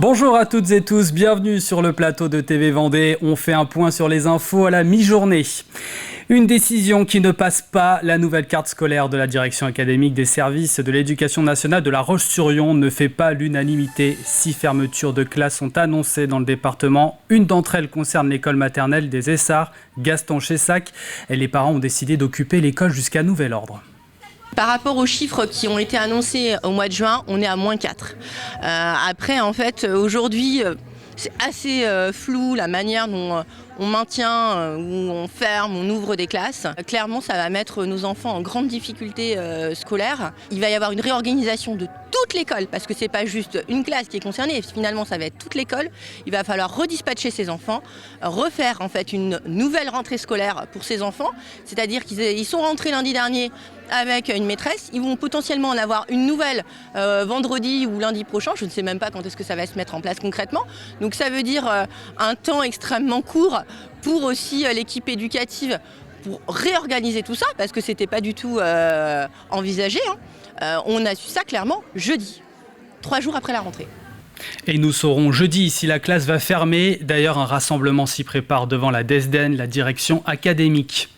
Bonjour à toutes et tous, bienvenue sur le plateau de TV Vendée. On fait un point sur les infos à la mi-journée. Une décision qui ne passe pas. La nouvelle carte scolaire de la direction académique des services de l'éducation nationale de La Roche-sur-Yon ne fait pas l'unanimité. 6 fermetures de classes sont annoncées dans le département. Une d'entre elles concerne l'école maternelle des Essarts, Gaston-Chessac. Et les parents ont décidé d'occuper l'école jusqu'à nouvel ordre. Par rapport aux chiffres qui ont été annoncés au mois de juin, on est à -4. Après, en fait, aujourd'hui, c'est assez flou la manière dont on maintient, où on ferme, on ouvre des classes. Clairement, ça va mettre nos enfants en grande difficulté scolaire. Il va y avoir une réorganisation de toute l'école, parce que c'est pas juste une classe qui est concernée, finalement ça va être toute l'école. Il va falloir redispatcher ces enfants, refaire en fait une nouvelle rentrée scolaire pour ces enfants, c'est-à-dire qu'ils sont rentrés lundi dernier avec une maîtresse, ils vont potentiellement en avoir une nouvelle vendredi ou lundi prochain, je ne sais même pas quand est-ce que ça va se mettre en place concrètement. Donc ça veut dire un temps extrêmement court pour aussi l'équipe éducative pour réorganiser tout ça, parce que c'était pas du tout envisagé. On a su ça clairement jeudi, 3 jours après la rentrée. Et nous saurons jeudi si la classe va fermer. D'ailleurs, un rassemblement s'y prépare devant la DESDEN, la direction académique.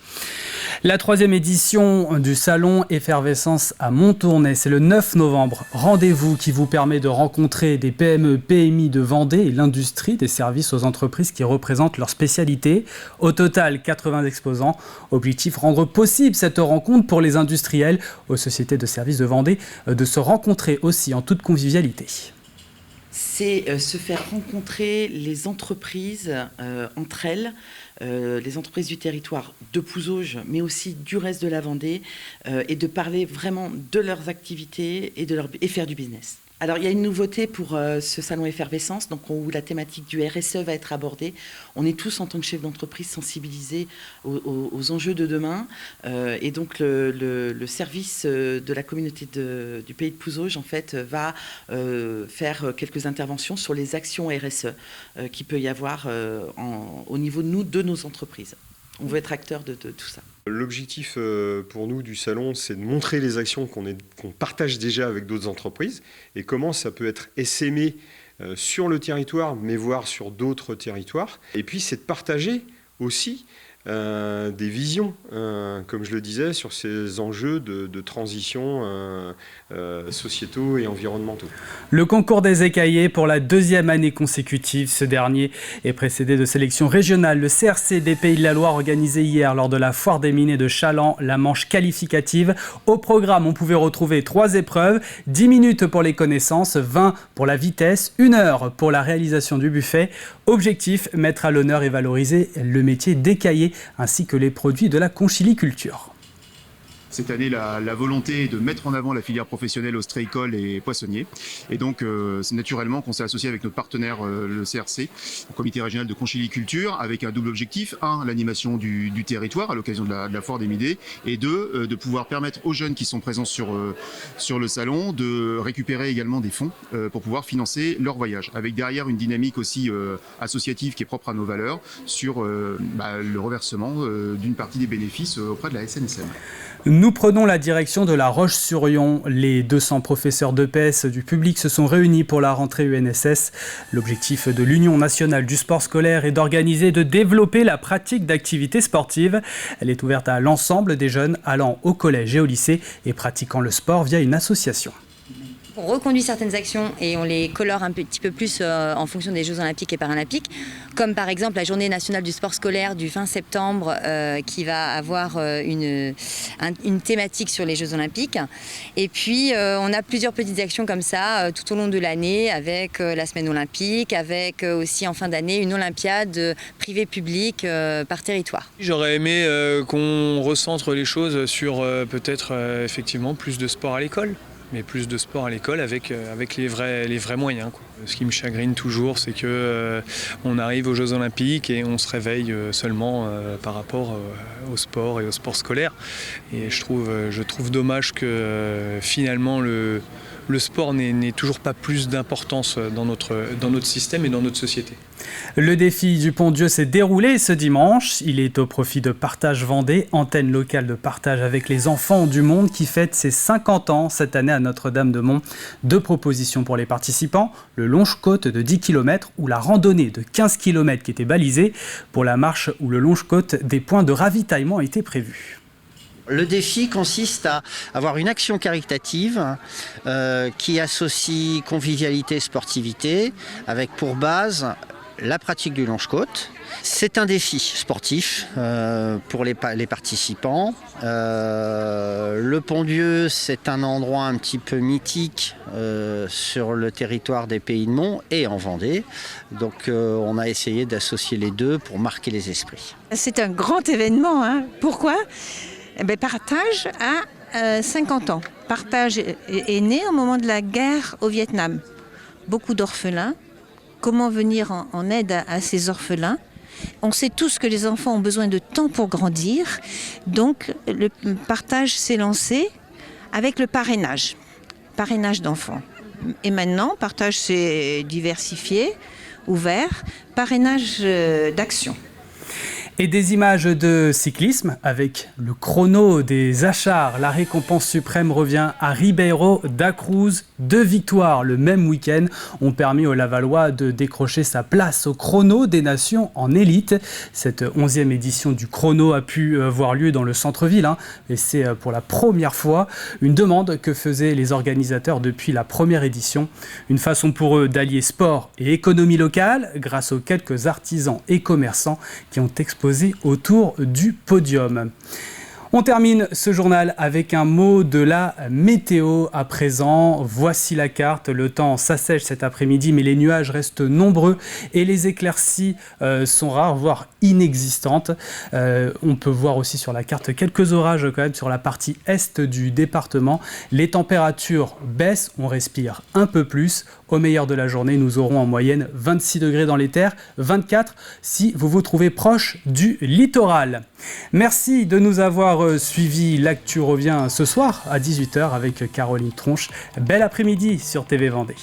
La 3e édition du salon Effervescence à Montournai, c'est le 9 novembre. Rendez-vous qui vous permet de rencontrer des PME, PMI de Vendée et l'industrie des services aux entreprises qui représentent leur spécialité. Au total, 80 exposants. Objectif, rendre possible cette rencontre pour les industriels aux sociétés de services de Vendée de se rencontrer aussi en toute convivialité. C'est se faire rencontrer les entreprises entre elles, les entreprises du territoire de Pouzauges, mais aussi du reste de la Vendée, et de parler vraiment de leurs activités et faire du business. Alors, il y a une nouveauté pour ce salon Effervescence, donc, où la thématique du RSE va être abordée. On est tous, en tant que chefs d'entreprise, sensibilisés aux enjeux de demain. Et donc, le service de la communauté du pays de Pouzauges, en fait, va faire quelques interventions sur les actions RSE qu'il peut y avoir au niveau de nos entreprises. On veut être acteur de tout ça. L'objectif pour nous du salon, c'est de montrer les actions qu'on partage déjà avec d'autres entreprises et comment ça peut être essaimé sur le territoire, mais voire sur d'autres territoires. Et puis, c'est de partager aussi des visions, comme je le disais, sur ces enjeux de transition sociétaux et environnementaux. Le concours des écaillés pour la 2e année consécutive. Ce dernier est précédé de sélections régionales. Le CRC des Pays de la Loire organisé hier lors de la foire des miniers de Chaland, la manche qualificative. Au programme, on pouvait retrouver 3 épreuves, 10 minutes pour les connaissances, 20 pour la vitesse, 1 heure pour la réalisation du buffet. Objectif, mettre à l'honneur et valoriser le métier d'écaillé ainsi que les produits de la conchyliculture. Cette année, la volonté est de mettre en avant la filière professionnelle ostréicole et poissonnier. Et donc, c'est naturellement qu'on s'est associé avec notre partenaire, le CRC, le comité régional de conchyliculture, avec un double objectif. 1, l'animation du territoire à l'occasion de la foire des midés. Et 2, de pouvoir permettre aux jeunes qui sont présents sur le salon de récupérer également des fonds pour pouvoir financer leur voyage. Avec derrière une dynamique aussi associative qui est propre à nos valeurs sur le reversement d'une partie des bénéfices auprès de la SNSM. Nous prenons la direction de La Roche-sur-Yon. Les 200 professeurs d'EPS du public se sont réunis pour la rentrée UNSS. L'objectif de l'Union nationale du sport scolaire est d'organiser et de développer la pratique d'activités sportives. Elle est ouverte à l'ensemble des jeunes allant au collège et au lycée et pratiquant le sport via une association. On reconduit certaines actions et on les colore un petit peu plus en fonction des Jeux Olympiques et Paralympiques, comme par exemple la Journée nationale du sport scolaire du 20 septembre qui va avoir une thématique sur les Jeux Olympiques. Et puis on a plusieurs petites actions comme ça tout au long de l'année avec la semaine olympique, avec aussi en fin d'année une olympiade privée-publique par territoire. J'aurais aimé qu'on recentre les choses sur peut-être effectivement plus de sport à l'école. Mais plus de sport à l'école avec les vrais moyens, quoi. Ce qui me chagrine toujours, c'est qu'on arrive aux Jeux Olympiques et on se réveille seulement par rapport au sport et au sport scolaire. Et je trouve dommage que finalement le sport n'ait toujours pas plus d'importance dans notre système et dans notre société. Le défi du Pont-Dieu s'est déroulé ce dimanche. Il est au profit de Partage Vendée, antenne locale de partage avec les enfants du monde qui fête ses 50 ans cette année à Notre-Dame-de-Mont. 2 propositions pour les participants, le longe-côte de 10 km ou la randonnée de 15 km qui était balisée. Pour la marche ou le longe-côte, des points de ravitaillement étaient prévus. Le défi consiste à avoir une action caritative qui associe convivialité et sportivité avec pour base la pratique du longe-côte. C'est un défi sportif pour les participants. Le Pont-Dieu, c'est un endroit un petit peu mythique sur le territoire des Pays de Mont et en Vendée. Donc on a essayé d'associer les deux pour marquer les esprits. C'est un grand événement. Pourquoi ? Partage a 50 ans. Partage est né au moment de la guerre au Vietnam. Beaucoup d'orphelins. Comment venir en aide à ces orphelins ? On sait tous que les enfants ont besoin de temps pour grandir. Donc le partage s'est lancé avec le parrainage d'enfants. Et maintenant, partage s'est diversifié, ouvert, parrainage d'action. Et des images de cyclisme avec le chrono des Achards. La récompense suprême revient à Ribeiro da Cruz. 2 victoires le même week-end ont permis au Lavallois de décrocher sa place au chrono des nations en élite. Cette 11e édition du chrono a pu voir lieu dans le centre-ville. Et c'est pour la première fois une demande que faisaient les organisateurs depuis la première édition. Une façon pour eux d'allier sport et économie locale grâce aux quelques artisans et commerçants qui ont exposé autour du podium. On termine ce journal avec un mot de la météo à présent. Voici la carte. Le temps s'assèche cet après-midi, mais les nuages restent nombreux et les éclaircies sont rares, voire inexistantes. On peut voir aussi sur la carte quelques orages quand même sur la partie est du département. Les températures baissent, on respire un peu plus. Au meilleur de la journée, nous aurons en moyenne 26 degrés dans les terres, 24 si vous vous trouvez proche du littoral. Merci de nous avoir suivis. L'actu revient ce soir à 18h avec Caroline Tronche. Bel après-midi sur TV Vendée.